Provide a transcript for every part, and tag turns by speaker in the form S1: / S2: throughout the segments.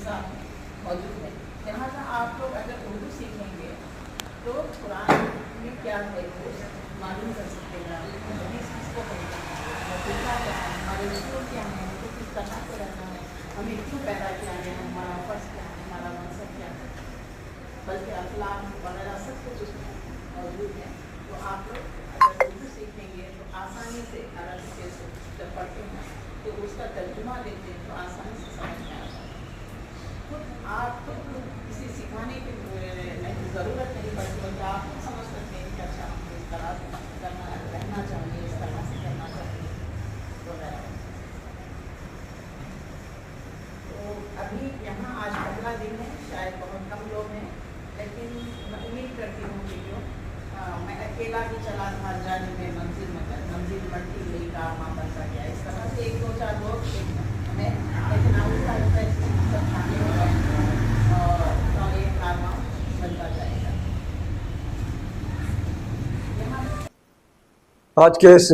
S1: इंसान मौजूद है। लिहाजा आप लोग अगर उर्दू सीखेंगे तो कुरान में क्या है वो मालूम कर सकते हैं, हदीस किसको कहते हैं, क्या है, हमारे रसूल क्या है, तो किस तरह से रहना है, हमें क्यों पैदा किया गया है, हमारा फर्ज क्या है, हमारा मकसद क्या है, बल्कि अखलाक वगैरह सब कुछ उसमें मौजूद है। तो आप लोग अगर उर्दू सीखेंगे तो आसानी से अरबी के जब पढ़ते हैं तो उसका तर्जुमा लेते हैं तो आसानी से समझ में आता है। खुद आप खुद किसी सिखाने की ज़रूरत नहीं पड़ती, बल्कि आप खुद समझ सकते हैं कि अच्छा हमको इस तरह से करना रहना चाहिए, इस तरह से करना चाहिए वगैरह। तो अभी यहाँ आज पहला दिन है, शायद बहुत कम लोग हैं, लेकिन मैं उम्मीद करती हूँ कि जो मैं अकेला भी चला था जाने में मंजिल बढ़ती गई, काम बनता गया, इस तरह से 1-2-4 लोग हमें, लेकिन आहिस्ता आहिस्ता सब शामिल हो गए और ये काम बनता जाएगा।
S2: आज के इस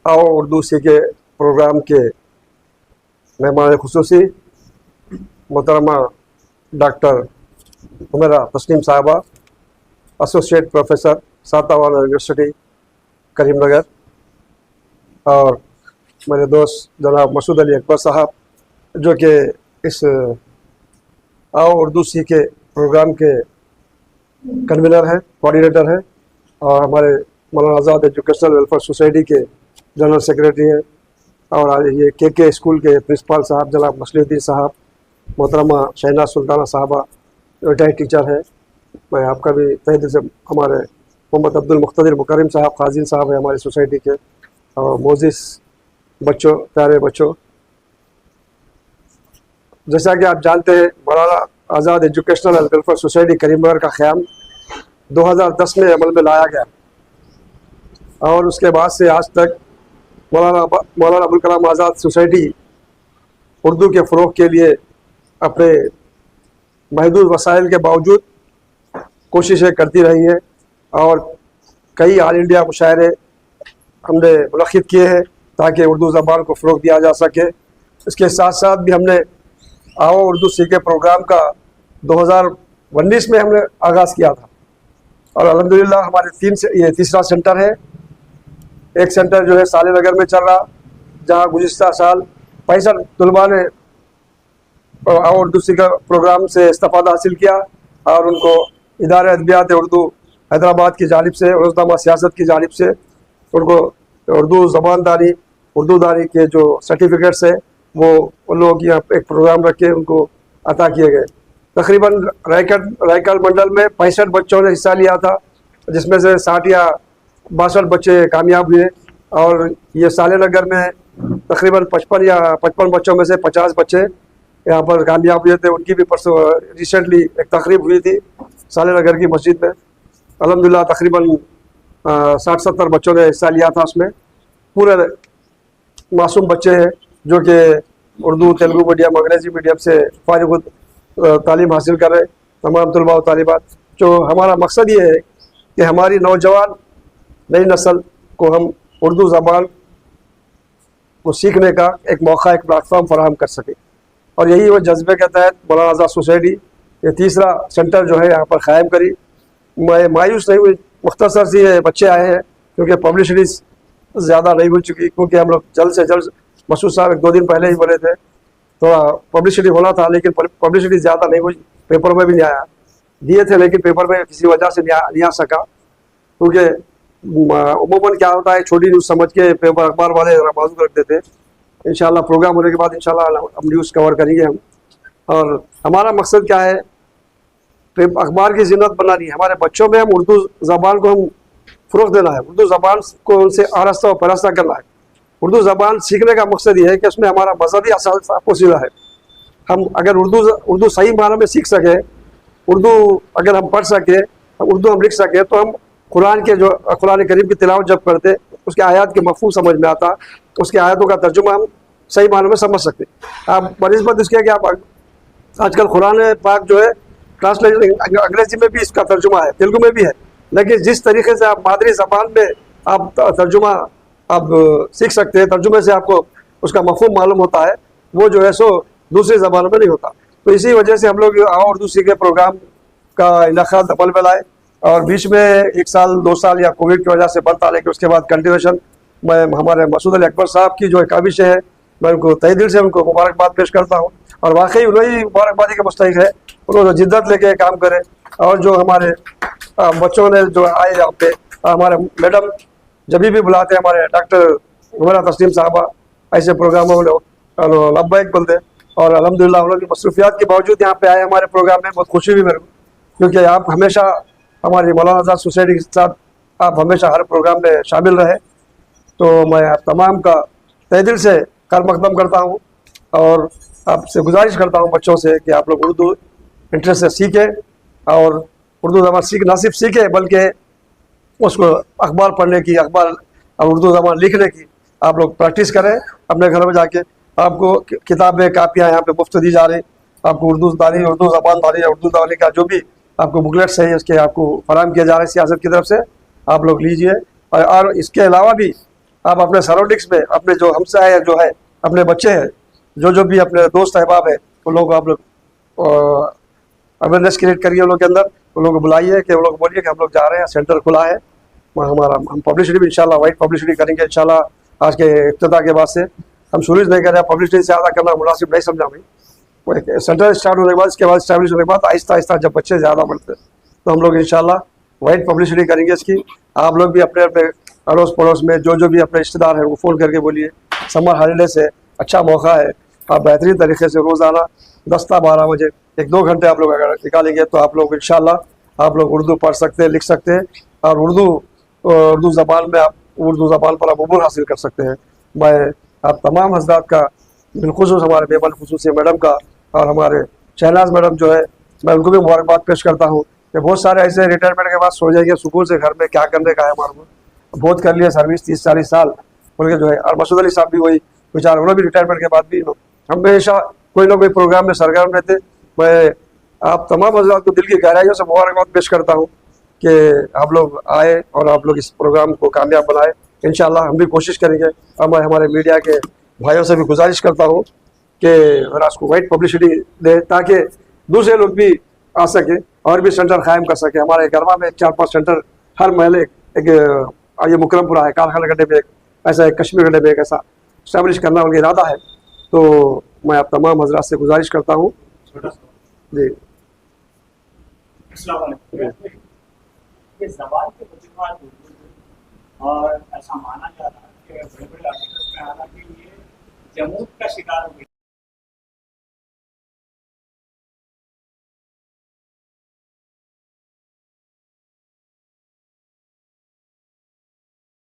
S2: आओ उर्दू सीखे प्रोग्राम के मेहमान खुसूसी मोहतरमा डॉक्टर उमेरा तस्लीम साहबा, एसोसिएट प्रोफेसर सातावाना यूनिवर्सिटी करीमनगर, और मेरे दोस्त जनाब मसूद अली अकबर साहब जो कि इस आओ उर्दू सीखे प्रोग्राम के कन्वीनर हैं, कोऑर्डिनेटर हैं, और हमारे मौलाना आज़ाद एजुकेशनल वेलफेयर सोसाइटी के जनरल सेक्रेटरी हैं, और ये के स्कूल के प्रिंसिपल साहब जनाब मसलीउद्दीन साहब, मोहतरमा शहनाज सुल्ताना साहबा रिटायर्ड टीचर हैं। मैं आपका भी तहे दिल से, हमारे मोहम्मद अब्दुल मुख्तदिर मुकरम साहब खाजिन साहब हैं हमारी सोसाइटी के, और मोजिस बच्चों, प्यारे बच्चों, जैसा कि आप जानते हैं Maulana Azad educational and welfare society Karimnagar का क़याम 2010 में अमल में लाया गया, और उसके बाद से आज तक मौलाना अबुल कलाम आज़ाद सोसाइटी उर्दू के फ़रोग़ के लिए अपने महदूद वसाइल के बावजूद कोशिशें करती रही हैं, और कई ऑल इंडिया मुशायरे हमने मुनक़्क़िद किए हैं ताकि उर्दू ज़बान को फ़रोग़ दिया जा सके। इसके साथ साथ भी हमने आओ उर्दू सीखे प्रोग्राम का 2019 में हमने आगाज़ किया था, और अल्हम्दुलिल्लाह हमारे ये तीसरा सेंटर है। एक सेंटर जो है साले नगर में चल रहा, जहाँ गुज़िश्ता साल 65 तलबा ने आओ उर्दू सीखे प्रोग्राम से इस्तिफ़ादा हासिल किया, और उनको इदारे अदबियात उर्दू हैदराबाद की जानिब से, रोज़नामा सियासत की जानिब से उनको उर्दू ज़बानदारी, उर्दू दारी के जो सर्टिफिकेट्स है वो उन लोगों की यहाँ एक प्रोग्राम रख के उनको अता किए गए। तकरीबन रायगढ़ मंडल में 65 बच्चों ने हिस्सा लिया था, जिसमें से 60 या 62 बच्चे कामयाब हुए, और ये साले नगर में तकरीबन 55 बच्चों में से 50 बच्चे यहाँ पर कामयाब हुए थे। उनकी भी परसों रिसेंटली एक तकरीब हुई थी साले नगर की मस्जिद में, अल्हम्दुलिल्लाह तकरीबन 60-70 बच्चों ने हिस्सा लिया था। उसमें पूरे मासूम बच्चे हैं जो कि उर्दू, तेलुगु मीडियम, अंग्रेज़ी मीडियम से फारिग तालीम हासिल कर रहे तमाम तलबा और तालिबात। जो हमारा मकसद ये है कि हमारी नौजवान नई नस्ल को हम उर्दू ज़बान को सीखने का एक मौका, एक प्लेटफॉर्म फराहम कर सकें, और यही वो जज्बे के तहत मौलाना आज़ाद सोसाइटी ये तीसरा सेंटर जो है यहाँ पर क़ायम करी। मैं मायूस नहीं हुई, मुख्तसर से ये बच्चे आए हैं क्योंकि पब्लिसिटी ज़्यादा नहीं हो चुकी, क्योंकि हम लोग जल्द से जल्द, मसूद साहब 1-2 दिन पहले ही बोले थे थोड़ा पब्लिसिटी होना था, लेकिन पब्लिसिटी ज़्यादा नहीं हुई, पेपर में भी नहीं आया। दिए थे लेकिन पेपर में किसी वजह से नहीं आ सका, क्योंकि उमूमन क्या होता है छोटी न्यूज़ समझ के पेपर अखबार वाले बाजू रख देते। इंशाल्लाह प्रोग्राम होने के बाद इंशाल्लाह हम न्यूज़ कवर करेंगे हम। और हमारा मकसद क्या है, अखबार की ज़िन्नत बनानी है, हमारे बच्चों में हम उर्दू ज़बान को हम फ़रोग़ देना है, उर्दू ज़बान को उनसे आरास्ता और परस्ता करना है। उर्दू ज़बान सीखने का मकसद ये है कि उसमें हमारा मज़हबी असास पोशीदा है। हम अगर उर्दू सही मानों में सीख सके, उर्दू अगर हम पढ़ सके, उर्दू हम लिख सके, तो हम कुरान करीम की तिलावत जब करते उसके आयत के मफ़हूम समझ में आता, उसके आयतों का तर्जुमा हम सही मानों में समझ सकते। आप बनिस्बत इसके कि आप आजकल कुरान पाक जो है ट्रांसलेशन अंग्रेज़ी में भी इसका तर्जुमा है, तेलुगु में भी है, लेकिन जिस तरीके से आप मादरी ज़बान में आप तर्जुमा आप सीख सकते हैं, तर्जुमे से आपको उसका मफ़हूम मालूम होता है, वो जो है सो दूसरी ज़बानों में नहीं होता। تو اسی وجہ سے ہم لوگ اردو سیکھے پروگرام کا انعقاد عمل میں لائے، اور بیچ میں 1 سال 2 سال یا کووڈ کی وجہ سے بند تھا، لیکن اس کے بعد کنٹینیوشن میں ہمارے مسعود علی اکبر صاحب کی جو کاوشیں ہیں میں ان کو تہ دل سے ان کو مبارکباد پیش کرتا ہوں، اور واقعی انہیں مبارکبادی کے مستحق ہے، انہوں نے جدت لے کے کام کرے، اور جو ہمارے بچوں نے جو آئے یہاں پہ ہمارے میڈم جب بھی بلاتے ہیں ہمارے ڈاکٹر عمرہ تسلیم صاحبہ ایسے پروگراموں میں لبیک بولتے، اور الحمدللہ ان لوگ کی مصروفیات کے باوجود یہاں پہ آئے ہمارے پروگرام میں، بہت خوشی ہوئی میرے کو، کیونکہ آپ ہمیشہ ہماری مولانا آزاد سوسائٹی کے ساتھ آپ ہمیشہ ہر پروگرام میں شامل رہے، تو میں آپ تمام کا تہ دل سے خیر مقدم کرتا ہوں، اور آپ سے گزارش کرتا ہوں بچوں سے کہ آپ لوگ اردو انٹرسٹ سے سیکھیں، اور اردو زبان نہ صرف سیکھیں بلکہ اس کو اخبار پڑھنے کی، اخبار اور اردو زبان لکھنے کی آپ لوگ پریکٹس کریں اپنے گھر میں جا کے۔ آپ کو کتابیں کاپیاں یہاں پہ مفت دی جا رہی، آپ کو اردو تعلیم، اردو زبان تعلیم، اردو تعلیم کا جو بھی آپ کو بکلیٹس ہے اس کے آپ کو فراہم کیے جا رہے ہیں سیاست کی طرف سے، آپ لوگ لیجئے، اور اس کے علاوہ بھی آپ اپنے سراؤنڈنگس میں اپنے جو ہمسائے جو ہے، اپنے بچے ہیں، جو بھی اپنے دوست احباب ہیں، ان لوگوں کو آپ لوگ اویئرنیس کریٹ کریے ان لوگوں کے اندر، ان لوگوں کو بلائیے کہ ان لوگ بولیے کہ ہم لوگ جا رہے ہیں، سینٹر کھلا ہے ہمارا، ہم پبلسٹی بھی انشاءاللہ وائٹ پبلسٹی کریں گے انشاءاللہ۔ آج کے افتتاح کے بعد سے ہم شروع نہیں کر رہے ہیں، پبلسٹی سے زیادہ کرنا مناسب نہیں سمجھا میں، سینٹر اسٹارٹ ہونے کے بعد، اس کے بعد اسٹیبلش ہونے کے بعد آہستہ آہستہ جب بچے زیادہ بڑھتے تو ہم لوگ انشاءاللہ وائٹ پبلسٹی کریں گے اس کی۔ آپ لوگ بھی اپنے اپنے اڑوس پڑوس میں جو بھی اپنے رشتے دار ہیں وہ فون کر کے بولیے، سمر ہالیڈے سے اچھا موقع ہے، آپ بہترین طریقے سے روزانہ 10 تا 12 بجے 1-2 گھنٹے آپ لوگ اگر نکالیں گے تو آپ لوگ انشاءاللہ آپ لوگ اردو پڑھ سکتے ہیں، لکھ سکتے ہیں، اور اردو زبان میں آپ اردو زبان پر آپ عبور حاصل کر سکتے ہیں۔ میں آپ تمام حضرات کا بالخصوص ہمارے میمن خصوصی میڈم کا اور ہمارے شہناز میڈم جو ہے میں ان کو بھی مبارکباد پیش کرتا ہوں کہ بہت سارے ایسے ریٹائرمنٹ کے بعد سو جائیں گے سکون سے گھر میں، کیا کرنے کا ہے ہمارے کو، بہت کر لیا سروس 30-40 سال بول کے جو ہے، اور مسعود علی صاحب بھی وہی بیچارے، انہوں نے بھی ریٹائرمنٹ کے بعد بھی ہمیشہ کوئی نہ کوئی پروگرام میں سرگرم رہتے۔ میں آپ تمام حضرات کو دل کی گہرائیوں سے مبارکباد پیش کرتا ہوں کہ آپ لوگ آئے اور آپ لوگ اس پروگرام کو کامیاب بنائے، انشاءاللہ ہم بھی کوشش کریں گے، اور میں ہمارے میڈیا کے بھائیوں سے بھی گزارش کرتا ہوں کہ ذرا اس کو وائٹ پبلسٹی دے تاکہ دوسرے لوگ بھی آ سکیں اور بھی سینٹر قائم کر سکیں۔ ہمارے گرما میں 4-5 سینٹر ہر محلے ایک یہ مکرم پورہ ہے، کارخانہ گڈھے میں ایک ایسا، ایک کشمیر گڈھے میں ایک ایسا اسٹیبلش کرنا ان کا ارادہ ہے، تو میں آپ تمام حضرات سے گزارش کرتا ہوں جی۔
S3: السلام علیکم۔ یہ زبان کے وجوہات موجود ہیں، اور ایسا مانا جا رہا ہے کہ بڑے بڑے آرٹیکلس میں آ رہا ہے کہ یہ جمود کا شکار ہو گئی۔